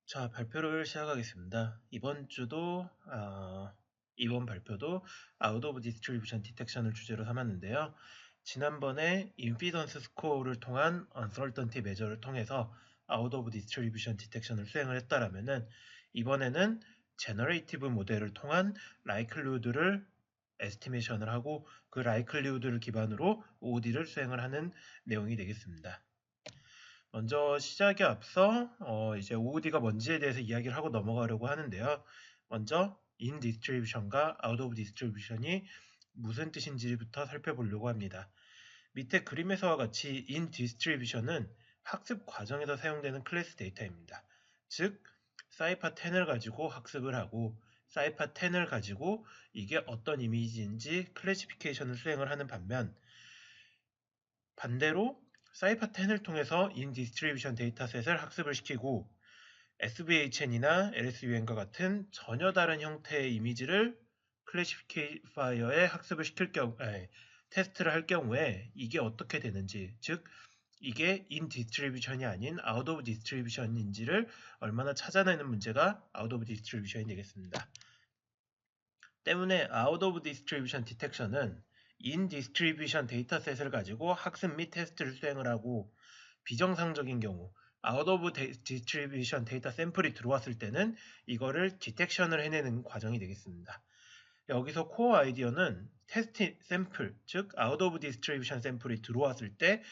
자, 발표를 시작하겠습니다. 이번 발표도 Out of Distribution Detection을 주제로 삼았는데요. 지난번에 임피던스 스코어를 통한 Uncertainty Measure를 통해서 Out of Distribution Detection을 수행을 했다라면은 이번에는 Generative 모델을 통한 Likelihood를 에스티메이션을 하고 그 Likelihood를 기반으로 OOD를 수행을 하는 내용이 되겠습니다. 먼저 시작에 앞서 이제 OOD가 뭔지에 대해서 이야기를 하고 넘어가려고 하는데요. 먼저 in distribution과 out of distribution이 무슨 뜻인지부터 살펴보려고 합니다. 밑에 그림에서와 같이 in distribution은 학습 과정에서 사용되는 클래스 데이터입니다. 즉, 사이파 10을 가지고 학습을 하고 사이파 10을 가지고 이게 어떤 이미지인지 클래시피케이션을 수행을 하는 반대로 사이파 10을 통해서 인 디스트리뷰션 데이터셋을 학습을 시키고 SVHN이나 LSUN과 같은 전혀 다른 형태의 이미지를 클래시파이어에 학습을 시킬 테스트를 할 경우에 이게 어떻게 되는지, 즉 이게 인 디스트리뷰션이 아닌 아웃 오브 디스트리뷰션인지를 얼마나 찾아내는 문제가 아웃 오브 디스트리뷰션이 되겠습니다. 때문에 out of distribution detection은 in distribution 데이터셋을 가지고 학습 및 테스트를 수행을 하고 비정상적인 경우 out of distribution 데이터 샘플이 들어왔을 때는 이거를 디텍션을 해내는 과정이 되겠습니다. 여기서 코어 아이디어는 테스트 샘플, 즉 out of distribution 샘플이 들어왔을 때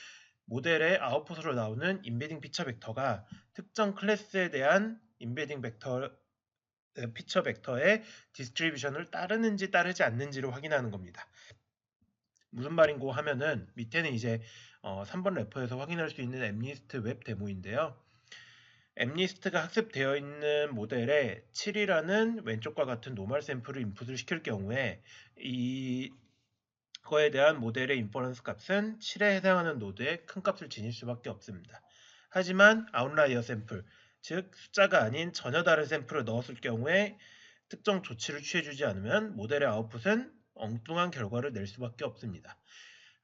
모델의 아웃풋으로 나오는 인베딩 피처 벡터가 특정 클래스에 대한 인베딩 피처 벡터의 디스트리뷰션을 따르는지 따르지 않는지를 확인하는 겁니다. 무슨 말인고 하면은 밑에는 이제 3번 레퍼에서 확인할 수 있는 엠니스트 웹 데모인데요. 엠니스트가 학습되어 있는 모델에 7이라는 왼쪽과 같은 노멀 샘플을 인풋을 시킬 경우에 이거에 대한 모델의 인퍼런스 값은 7에 해당하는 노드에 큰 값을 지닐 수밖에 없습니다. 하지만 아웃라이어 샘플, 즉 숫자가 아닌 전혀 다른 샘플을 넣었을 경우에 특정 조치를 취해주지 않으면 모델의 아웃풋은 엉뚱한 결과를 낼 수밖에 없습니다.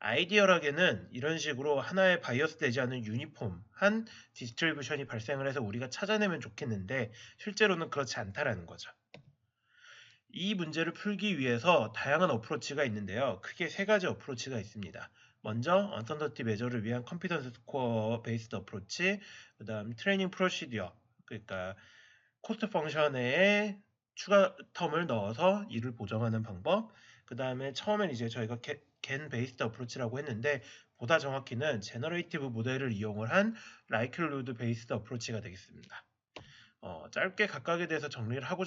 아이디어락에는 이런 식으로 하나의 바이어스 되지 않은 유니폼한 디스트리뷰션이 발생을 해서 우리가 찾아내면 좋겠는데 실제로는 그렇지 않다라는 거죠. 이 문제를 풀기 위해서 다양한 어프로치가 있는데요. 크게 세 가지 어프로치가 있습니다. 먼저 언서너티 메저를 위한 컴피던스 스코어 베이스드 어프로치, 그 다음 트레이닝 프로시디어, 그러니까 코스트 펑션에 추가 텀을 넣어서 이를 보정하는 방법. 그 다음에 처음엔 이제 저희가 겐 베이스드 어프로치라고 했는데 보다 정확히는 제너레이티브 모델을 이용을 한 라이클루드 베이스드 어프로치가 되겠습니다. 짧게 각각에 대해서 정리를 하고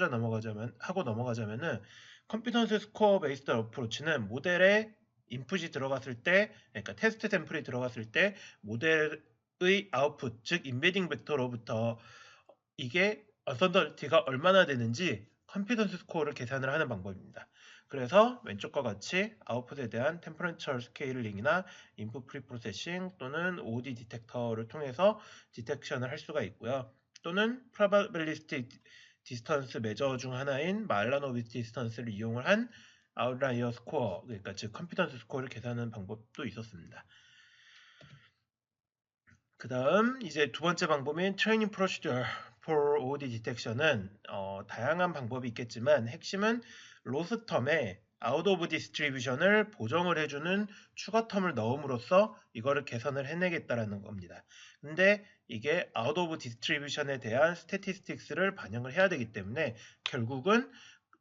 넘어가자면은 컴피던스 스코어 베이스드 어프로치는 모델에 인풋이 들어갔을 때, 그러니까 테스트 샘플이 들어갔을 때 모델의 아웃풋, 즉 인베딩 벡터로부터 이게 언서너티가 얼마나 되는지 컴피던스 스코어를 계산을 하는 방법입니다. 그래서 왼쪽과 같이 아웃풋에 대한 템퍼런처 스케일링이나 인풋 프리프로세싱 또는 OD 디텍터를 통해서 디텍션을 할 수가 있고요. 또는 probabilistic distance 메저 중 하나인 말라노비스 디스턴스를 이용을 한 아웃라이어 스코어, 그러니까 즉 컴피던스 스코어를 계산하는 방법도 있었습니다. 그 다음 이제 두 번째 방법인 Training Procedure for OD Detection은 다양한 방법이 있겠지만 핵심은 로스 텀에 Out of Distribution을 보정을 해주는 추가 텀을 넣음으로써 이거를 개선을 해내겠다라는 겁니다. 근데 이게 Out of Distribution에 대한 Statistics를 반영을 해야 되기 때문에 결국은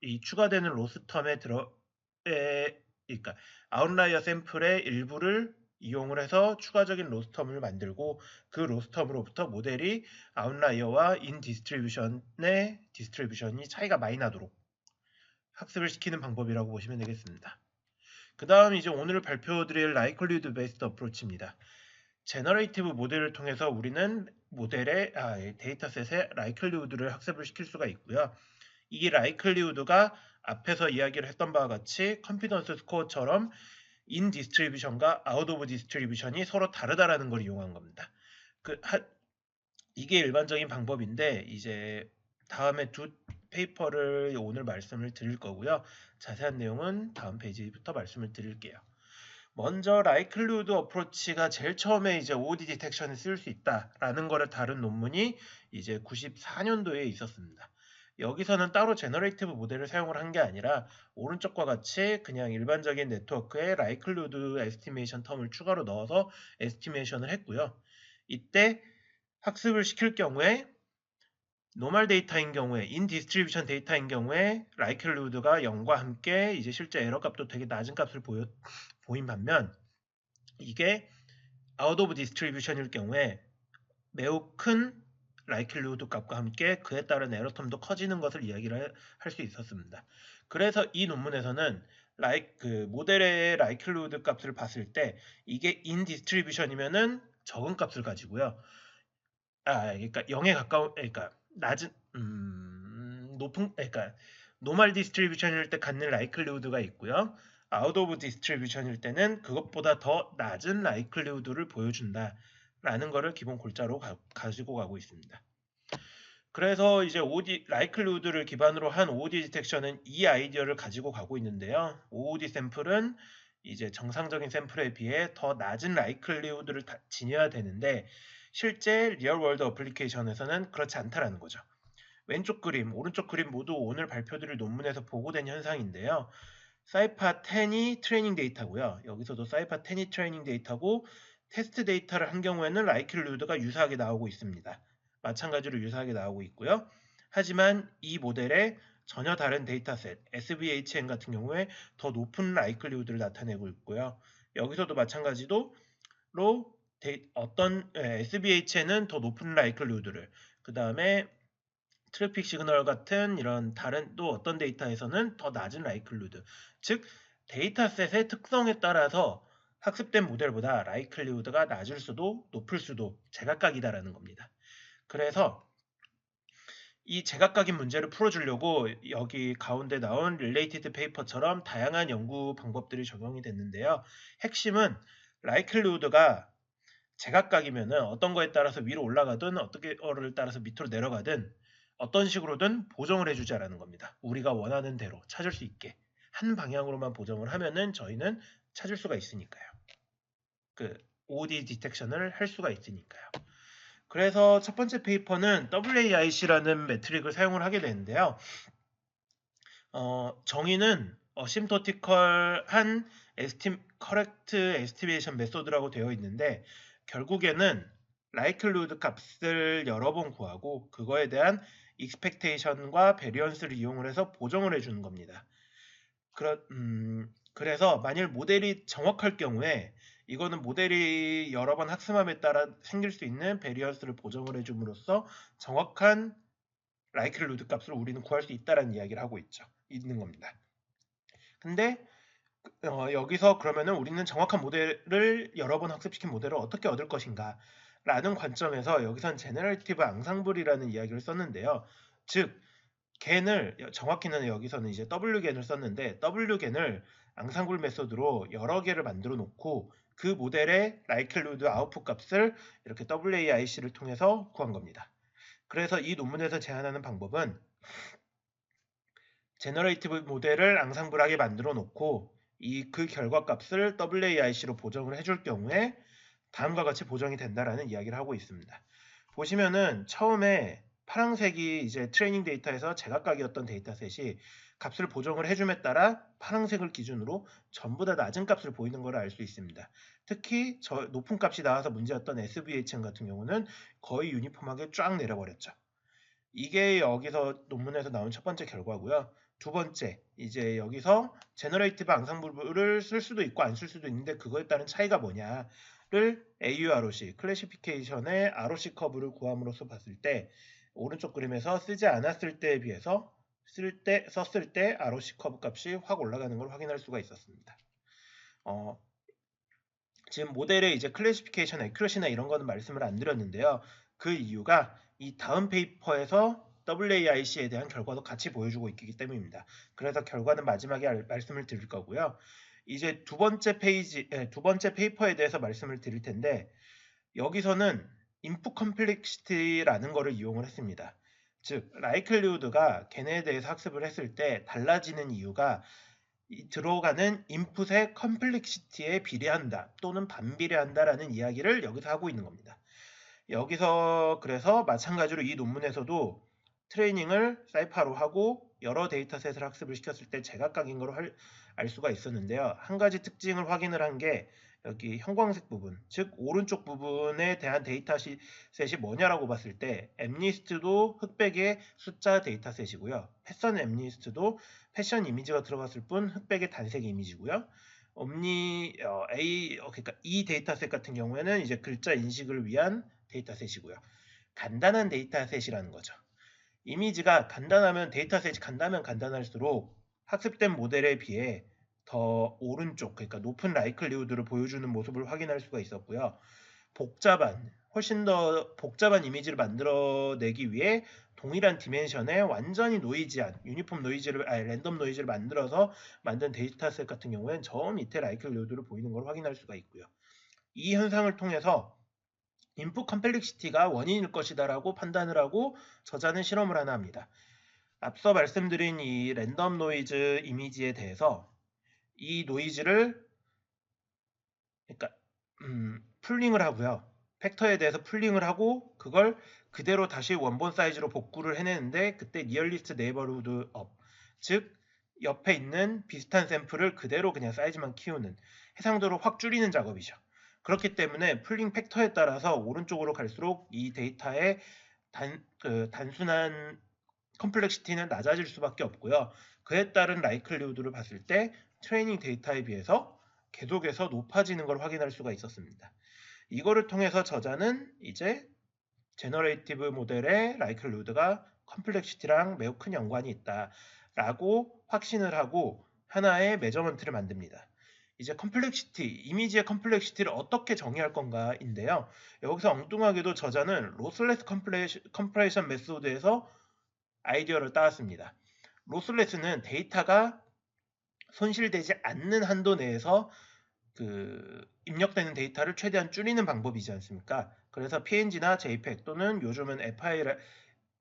이 추가되는 로스 텀에 그러니까 아웃라이어 샘플의 일부를 이용을 해서 추가적인 로스텀을 만들고 그 로스텀으로부터 모델이 아웃라이어와 인 디스트리뷰션의 디스트리뷰션이 차이가 많이 나도록 학습을 시키는 방법이라고 보시면 되겠습니다. 그 다음 이제 오늘 발표드릴 라이클리드 베이스드 어프로치입니다. 제너레이티브 모델을 통해서 우리는 모델의 데이터셋의 라이클리우드를 학습을 시킬 수가 있고요. 이 라이클리우드가 앞에서 이야기를 했던 바와 같이 컨피던스 스코어처럼 인 디스트리뷰션과 아웃 오브 디스트리뷰션이 서로 다르다라는 걸 이용한 겁니다. 이게 일반적인 방법인데 이제 다음에 두 페이퍼를 오늘 말씀을 드릴 거고요. 자세한 내용은 다음 페이지부터 말씀을 드릴게요. 먼저 라이클리후드 어프로치가 제일 처음에 이제 OOD 디텍션에 쓸 수 있다라는 거를 다룬 논문이 이제 94년도에 있었습니다. 여기서는 따로 제너레이티브 모델을 사용을 한 게 아니라 오른쪽과 같이 그냥 일반적인 네트워크에 라이클리후드 에스티메이션 텀을 추가로 넣어서 에스티메이션을 했고요. 이때 학습을 시킬 경우에 노멀 데이터인 경우에 인 디스트리뷰션 데이터인 경우에 라이클리후드가 0과 함께 이제 실제 에러 값도 되게 낮은 값을 보인 반면 이게 아웃 오브 디스트리뷰션일 경우에 매우 큰 라이클리후드 값과 함께 그에 따른 에러 텀도 커지는 것을 이야기를 할 수 있었습니다. 그래서 이 논문에서는 그 모델의 라이클리후드 값을 봤을 때 이게 인 디스트리뷰션이면은 적은 값을 가지고요. 그러니까 0에 가까운, 그러니까 낮은, 높은, 그러니까 노멀 디스트리뷰션일 때 갖는 라이클리후드가 있고요. 아웃 오브 디스트리뷰션일 때는 그것보다 더 낮은 라이클리후드를 보여준다라는 거를 기본 골자로 가지고 가고 있습니다. 그래서 이제 라이클리후드를 기반으로 한 OOD 디텍션은 이 아이디어를 가지고 가고 있는데요. OOD 샘플은 이제 정상적인 샘플에 비해 더 낮은 라이클리후드를 지녀야 되는데 실제 리얼 월드 어플리케이션에서는 그렇지 않다라는 거죠. 왼쪽 그림, 오른쪽 그림 모두 오늘 발표드릴 논문에서 보고된 현상인데요. 사이파 10이 트레이닝 데이터고요. 여기서도 사이파 10이 트레이닝 데이터고 테스트 데이터를 한 경우에는 라이클리후드가 유사하게 나오고 있습니다. 마찬가지로 유사하게 나오고 있고요. 하지만 이 모델의 전혀 다른 데이터셋 SVHN 같은 경우에 더 높은 라이클리후드를 나타내고 있고요. 여기서도 마찬가지로 어떤 SVHN은 더 높은 라이클리후드를 그 다음에 트래픽 시그널 같은 이런 다른 또 어떤 데이터에서는 더 낮은 라이클리후드 즉 데이터셋의 특성에 따라서 학습된 모델보다 라이클리후드가 낮을 수도 높을 수도 제각각이다라는 겁니다. 그래서 이 제각각인 문제를 풀어주려고 여기 가운데 나온 릴레이티드 페이퍼처럼 다양한 연구 방법들이 적용이 됐는데요. 핵심은 라이클리후드가 제각각이면은 어떤 거에 따라서 위로 올라가든 어떻게 거를 따라서 밑으로 내려가든 어떤 식으로든 보정을 해주자라는 겁니다. 우리가 원하는 대로 찾을 수 있게 한 방향으로만 보정을 하면은 저희는 찾을 수가 있으니까요. 그 OD 디텍션을 할 수가 있으니까요. 그래서 첫 번째 페이퍼는 WAIC라는 매트릭을 사용을 하게 되는데요. 정의는 어심토티컬한 커렉트 에스티메이션 메소드라고 되어 있는데 결국에는 라이클리후드 값을 여러 번 구하고 그거에 대한 익스펙테이션과 베리언스를 이용을 해서 보정을 해주는 겁니다. 그래서 만일 모델이 정확할 경우에 이거는 모델이 여러 번 학습함에 따라 생길 수 있는 베리언스를 보정을 해줌으로써 정확한 라이클리후드 값을 우리는 구할 수 있다라는 이야기를 하고 있는 겁니다. 근데 여기서 그러면은 우리는 정확한 모델을 여러 번 학습시킨 모델을 어떻게 얻을 것인가 라는 관점에서 여기선 제너레이티브 앙상블이라는 이야기를 썼는데요. 즉 겐을 정확히는 여기서는 이제 W겐을 썼는데 W겐을 앙상블 메소드로 여러 개를 만들어 놓고 그 모델의 라이클리후드 아웃풋 값을 이렇게 WAIC를 통해서 구한 겁니다. 그래서 이 논문에서 제안하는 방법은 제너레이티브 모델을 앙상블하게 만들어 놓고 그 결과값을 WAIC로 보정을 해줄 경우에 다음과 같이 보정이 된다라는 이야기를 하고 있습니다. 보시면은 처음에 파란색이 이제 트레이닝 데이터에서 제각각이었던 데이터셋이 값을 보정을 해줌에 따라 파란색을 기준으로 전부 다 낮은 값을 보이는 걸 알 수 있습니다. 특히 높은 값이 나와서 문제였던 SVHN 같은 경우는 거의 유니폼하게 쫙 내려버렸죠. 이게 여기서 논문에서 나온 첫 번째 결과고요. 두 번째, 이제 여기서 제너레이티브 앙상블을 쓸 수도 있고 안 쓸 수도 있는데 그거에 따른 차이가 뭐냐를 AUROC, 클래시피케이션의 ROC 커브를 구함으로써 봤을 때 오른쪽 그림에서 쓰지 않았을 때에 비해서 썼을 때 ROC 커브 값이 확 올라가는 걸 확인할 수가 있었습니다. 지금 모델의 이제 클래시피케이션 애큐러시나 이런 거는 말씀을 안 드렸는데요. 그 이유가 이 다음 페이퍼에서 WAIC에 대한 결과도 같이 보여주고 있기 때문입니다. 그래서 결과는 마지막에 말씀을 드릴 거고요. 이제 두 번째 페이퍼에 대해서 말씀을 드릴 텐데 여기서는 인풋 컴플렉시티라는 거를 이용을 했습니다. 즉 라이클리후드가 걔네에 대해서 학습을 했을 때 달라지는 이유가 들어가는 인풋의 컴플렉시티에 비례한다 또는 반비례한다라는 이야기를 여기서 하고 있는 겁니다. 여기서 그래서 마찬가지로 이 논문에서도 트레이닝을 사이파로 하고 여러 데이터셋을 학습을 시켰을 때 제각각인 걸 알 수가 있었는데요. 한 가지 특징을 확인을 한 게 여기 형광색 부분, 즉 오른쪽 부분에 대한 데이터셋이 뭐냐라고 봤을 때 엠리스트도 흑백의 숫자 데이터셋이고요. 패션 엠리스트도 패션 이미지가 들어갔을 뿐 흑백의 단색 이미지고요. 그러니까 이 데이터셋 같은 경우에는 이제 글자 인식을 위한 데이터셋이고요. 간단한 데이터셋이라는 거죠. 이미지가 간단하면 데이터셋이 간단할수록 학습된 모델에 비해 더 오른쪽, 그러니까 높은 라이클리후드를 보여주는 모습을 확인할 수가 있었고요. 훨씬 더 복잡한 이미지를 만들어내기 위해 동일한 디멘션에 완전히 노이지한 랜덤 노이즈를 만들어서 만든 데이터셋 같은 경우에는 저 밑에 라이클리후드를 보이는 걸 확인할 수가 있고요. 이 현상을 통해서 인풋 컴플렉시티가 원인일 것이다라고 판단을 하고 저자는 실험을 하나 합니다. 앞서 말씀드린 이 랜덤 노이즈 이미지에 대해서 이 노이즈를 그러니까 풀링을 하고요. 팩터에 대해서 풀링을 하고 그걸 그대로 다시 원본 사이즈로 복구를 해내는데 그때 리얼리스트 네이버후드 업, 즉 옆에 있는 비슷한 샘플을 그대로 그냥 사이즈만 키우는 해상도를 확 줄이는 작업이죠. 그렇기 때문에 풀링 팩터에 따라서 오른쪽으로 갈수록 이 데이터의 단순한 컴플렉시티는 낮아질 수밖에 없고요. 그에 따른 라이클리후드를 봤을 때 트레이닝 데이터에 비해서 계속해서 높아지는 걸 확인할 수가 있었습니다. 이거를 통해서 저자는 이제 제너레이티브 모델의 라이클리후드가 컴플렉시티랑 매우 큰 연관이 있다라고 확신을 하고 하나의 메저먼트를 만듭니다. 이제 이미지의 컴플렉시티를 어떻게 정의할 건가인데요. 여기서 엉뚱하게도 저자는 로스레스 컴프레션 메소드에서 아이디어를 따왔습니다. 로스레스는 데이터가 손실되지 않는 한도 내에서 입력되는 데이터를 최대한 줄이는 방법이지 않습니까? 그래서 PNG나 JPEG 또는 요즘은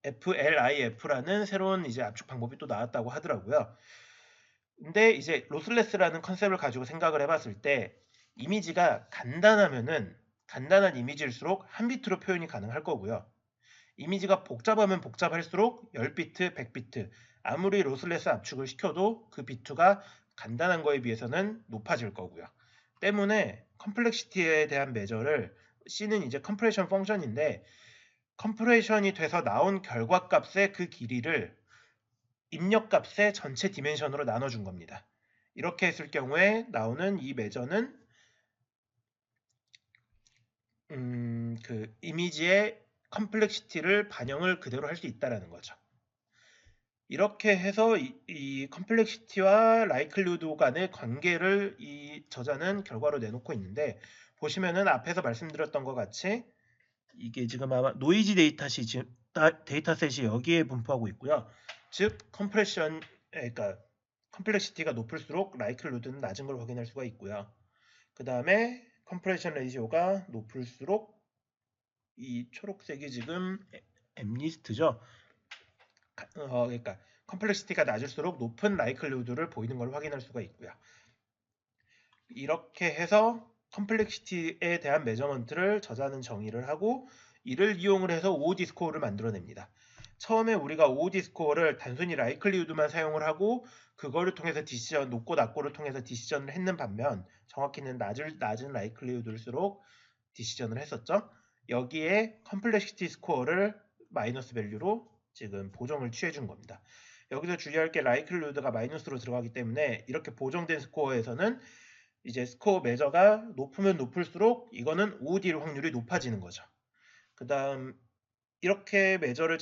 FLIF라는 새로운 이제 압축 방법이 또 나왔다고 하더라고요. 근데 이제 로스레스라는 컨셉을 가지고 생각을 해봤을 때 이미지가 간단한 이미지일수록 한 비트로 표현이 가능할 거고요. 이미지가 복잡하면 복잡할수록 10비트, 100비트 아무리 로스레스 압축을 시켜도 그 비트가 간단한 거에 비해서는 높아질 거고요. 때문에 컴플렉시티에 대한 메저를 C는 이제 컴프레션 펑션인데 컴프레션이 돼서 나온 결과값의 그 길이를 입력값의 전체 디멘션으로 나눠준 겁니다. 이렇게 했을 경우에 나오는 이 메저는 그 이미지의 컴플렉시티를 반영을 그대로 할 수 있다는 거죠. 이렇게 해서 이 컴플렉시티와 라이클리후드 간의 관계를 이 저자는 결과로 내놓고 있는데 보시면은 앞에서 말씀드렸던 것 같이 이게 지금 아마 노이즈 데이터셋이 여기에 분포하고 있고요. 즉 그러니까 컴플렉시티가 높을수록 라이클리후드는 낮은 걸 확인할 수가 있고요. 그 다음에 컴프레션 레이시오가 높을수록 이 초록색이 지금 엠리스트죠. 그러니까 컴플렉시티가 낮을수록 높은 라이클리후드를 보이는 걸 확인할 수가 있고요. 이렇게 해서 컴플렉시티에 대한 메저먼트를 저자는 정의를 하고 이를 이용을 해서 OOD 스코어를 만들어냅니다. 처음에 우리가 OOD 스코어를 단순히 라이클리후드만 사용을 하고 그거를 통해서 높고 낮고를 통해서 디시전을 했는 반면 정확히는 낮은 라이클리후드일수록 디시전을 했었죠. 여기에 컴플렉시티 스코어를 마이너스 밸류로 지금 보정을 취해준 겁니다. 여기서 주의할 게 라이클리후드가 마이너스로 들어가기 때문에 이렇게 보정된 스코어에서는 이제 스코어 메저가 높으면 높을수록 이거는 OOD 확률이 높아지는 거죠. 그 다음 이렇게 메저를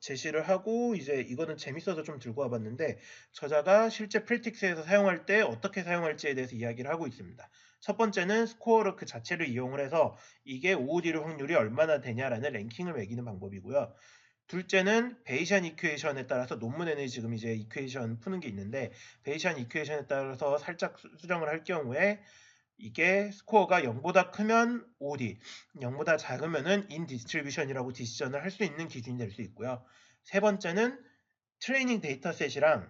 제시를 하고 이제 이거는 재밌어서 좀 들고 와봤는데 저자가 실제 프리틱스에서 사용할 때 어떻게 사용할지에 대해서 이야기를 하고 있습니다. 첫 번째는 스코어를 그 자체를 이용을 해서 이게 OOD 확률이 얼마나 되냐라는 랭킹을 매기는 방법이고요. 둘째는 베이시안 이퀘이션에 따라서 논문에는 지금 이제 이퀘이션 푸는 게 있는데 베이시안 이퀘이션에 따라서 살짝 수정을 할 경우에 이게 스코어가 0보다 크면 OD, 0보다 작으면은 인디스트리뷰션이라고 디시전을 할 수 있는 기준이 될 수 있고요. 세 번째는 트레이닝 데이터셋이랑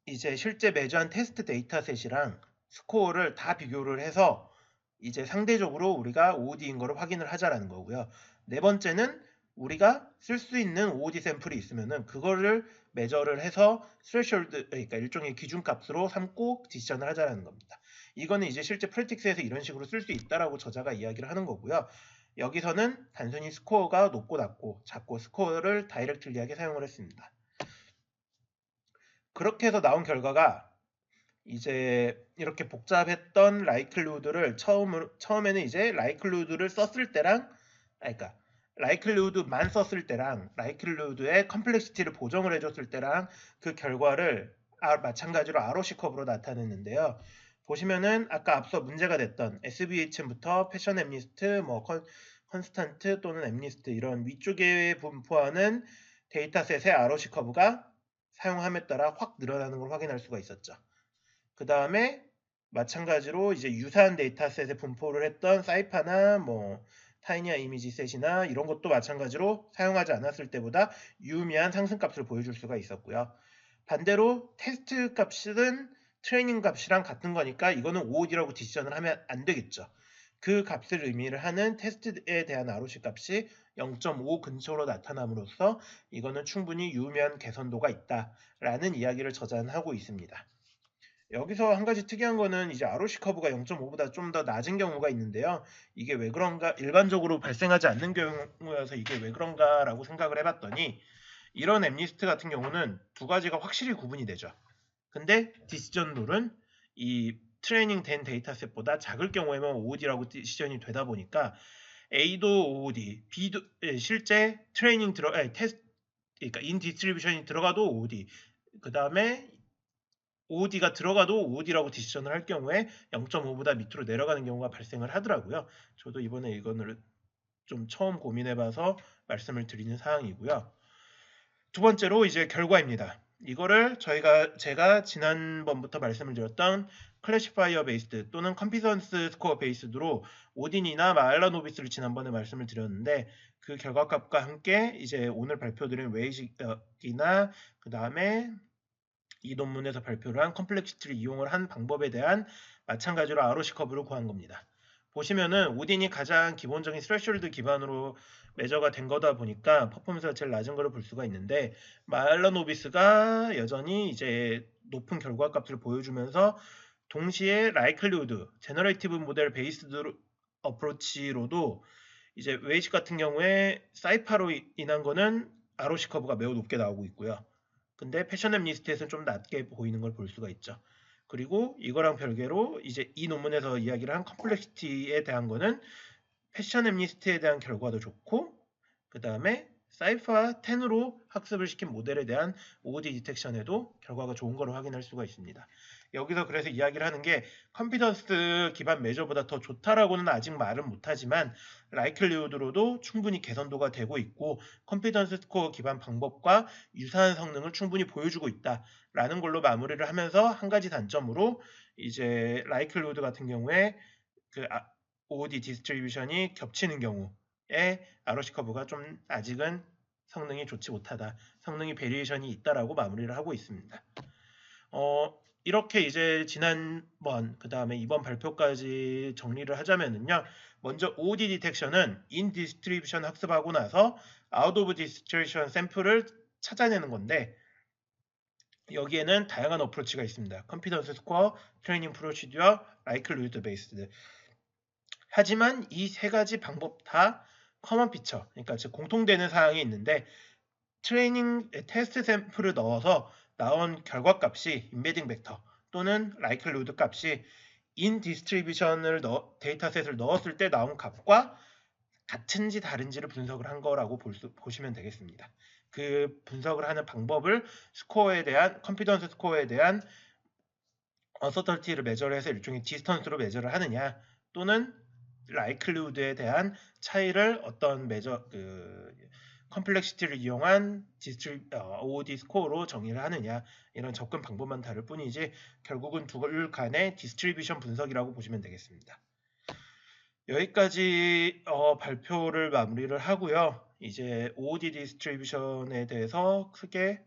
이제 실제 매주한 테스트 데이터셋이랑 스코어를 다 비교를 해서 이제 상대적으로 우리가 OOD인 거를 확인을 하자라는 거고요. 네 번째는 우리가 쓸 수 있는 OOD 샘플이 있으면은 그거를 매저를 해서 스레셜드, 그러니까 일종의 기준값으로 삼고 디시전을 하자라는 겁니다. 이거는 이제 실제 프랙틱스에서 이런 식으로 쓸 수 있다라고 저자가 이야기를 하는 거고요. 여기서는 단순히 스코어가 높고 낮고 작고 스코어를 다이렉트리하게 사용을 했습니다. 그렇게 해서 나온 결과가 이제 이렇게 복잡했던 라이클루드를 처음에는 이제 라이클루드를 썼을 때랑, 그러니까 라이클루드만 썼을 때랑 라이클루드의 컴플렉시티를 보정을 해줬을 때랑 그 결과를 마찬가지로 ROC 커브로 나타냈는데요. 보시면은 아까 앞서 문제가 됐던 SVHM부터 패션 앰니스트, 뭐 컨스탄트 또는 앰니스트 이런 위쪽에 분포하는 데이터셋의 ROC 커브가 사용함에 따라 확 늘어나는 걸 확인할 수가 있었죠. 그 다음에 마찬가지로 이제 유사한 데이터셋에 분포를 했던 사이파나 뭐 타이니아 이미지 셋이나 이런 것도 마찬가지로 사용하지 않았을 때보다 유의미한 상승값을 보여줄 수가 있었고요. 반대로 테스트 값은 트레이닝 값이랑 같은 거니까 이거는 OOD라고 디시전을 하면 안 되겠죠. 그 값을 의미를 하는 테스트에 대한 ROC 값이 0.5 근처로 나타남으로써 이거는 충분히 유의미한 개선도가 있다라는 이야기를 저자는 하고 있습니다. 여기서 한 가지 특이한 거는 이제 ROC 커브가 0.5보다 좀 더 낮은 경우가 있는데요. 이게 왜 그런가, 일반적으로 발생하지 않는 경우여서 이게 왜 그런가라고 생각을 해봤더니 이런 앰니스트 같은 경우는 두 가지가 확실히 구분이 되죠. 근데 디시전 룰은 이 트레이닝 된 데이터셋보다 작을 경우에만 OOD라고 디시전이 되다 보니까 A도 OOD, B도 실제 트레이닝 테스트, 그러니까 인 디스트리뷰션이 들어가도 OOD, 그 다음에 OOD가 들어가도 OOD라고 디시전을 할 경우에 0.5보다 밑으로 내려가는 경우가 발생을 하더라고요. 저도 이번에 이거를 좀 처음 고민해봐서 말씀을 드리는 사항이고요. 두 번째로 이제 결과입니다. 이거를 제가 지난번부터 말씀을 드렸던 클래시파이어 베이스드 또는 컴피던스 스코어 베이스드로 오딘이나 마알라노비스를 지난번에 말씀을 드렸는데 그 결과값과 함께 이제 오늘 발표드린 웨이식이나 그 다음에 이 논문에서 발표를 한 컴플렉시티를 이용을 한 방법에 대한 마찬가지로 ROC 커브를 구한 겁니다. 보시면은 오딘이 가장 기본적인 스레셜드 기반으로 매저가 된 거다 보니까 퍼포먼스가 제일 낮은 거를 볼 수가 있는데 마알라노비스가 여전히 이제 높은 결과값을 보여주면서 동시에 라이클리우드, 제너레이티브 모델 베이스드 어프로치로도 이제 웨이식 같은 경우에 사이파로 인한 거는 ROC 커브가 매우 높게 나오고 있고요. 근데 패션앱 리스트에서는 좀 낮게 보이는 걸 볼 수가 있죠. 그리고 이거랑 별개로 이제 이 논문에서 이야기를 한 컴플렉시티에 대한 거는 패션앱 리스트에 대한 결과도 좋고 그 다음에 사이파 10으로 학습을 시킨 모델에 대한 OOD 디텍션에도 결과가 좋은 거로 확인할 수가 있습니다. 여기서 그래서 이야기를 하는 게 컴피던스 기반 매저보다 더 좋다라고는 아직 말은 못하지만 라이클리우드로도 충분히 개선도가 되고 있고 컴피던스 스코어 기반 방법과 유사한 성능을 충분히 보여주고 있다라는 걸로 마무리를 하면서 한 가지 단점으로 이제 라이클리우드 같은 경우에 그 OOD 디스트리뷰션이 겹치는 경우에 ROC 커브가 좀 아직은 성능이 좋지 못하다, 성능이 베리에이션이 있다라고 마무리를 하고 있습니다. 이렇게 이제 지난번 그 다음에 이번 발표까지 정리를 하자면은요. 먼저 OOD 디텍션은 인 디스트리뷰션 학습하고 나서 아웃 오브 디스트리뷰션 샘플을 찾아내는 건데 여기에는 다양한 어프로치가 있습니다. 컨피던스 스코어, 트레이닝 프로시듀어, 라이클리우드 베이스드. 하지만 이 세 가지 방법 다 커먼 피처, 그러니까 즉 공통되는 사항이 있는데 트레이닝 테스트 샘플을 넣어서 나온 결과값이 인베딩 벡터 또는 라이클로드 값이 인 디스트리뷰션을 데이터셋을 넣었을 때 나온 값과 같은지 다른지를 분석을 한 거라고 보시면 되겠습니다. 그 분석을 하는 방법을 스코어에 대한 컨피던스 스코어에 대한 어서터티를 매저를 해서 일종의 디스턴스로 매저를 하느냐 또는 라이클리우드에 대한 차이를 어떤 컴플렉시티를 이용한 OOD 스코어로 정의를 하느냐 이런 접근 방법만 다를 뿐이지 결국은 둘 간의 디스트리뷰션 분석이라고 보시면 되겠습니다. 여기까지 발표를 마무리를 하고요. 이제 OOD 디스트리뷰션에 대해서 크게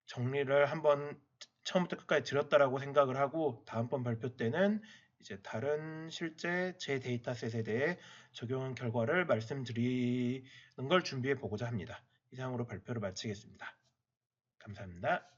정리를 한번 처음부터 끝까지 들었다라고 생각을 하고 다음번 발표 때는 이제 다른 실제 제 데이터셋에 대해 적용한 결과를 말씀드리는 걸 준비해 보고자 합니다. 이상으로 발표를 마치겠습니다. 감사합니다.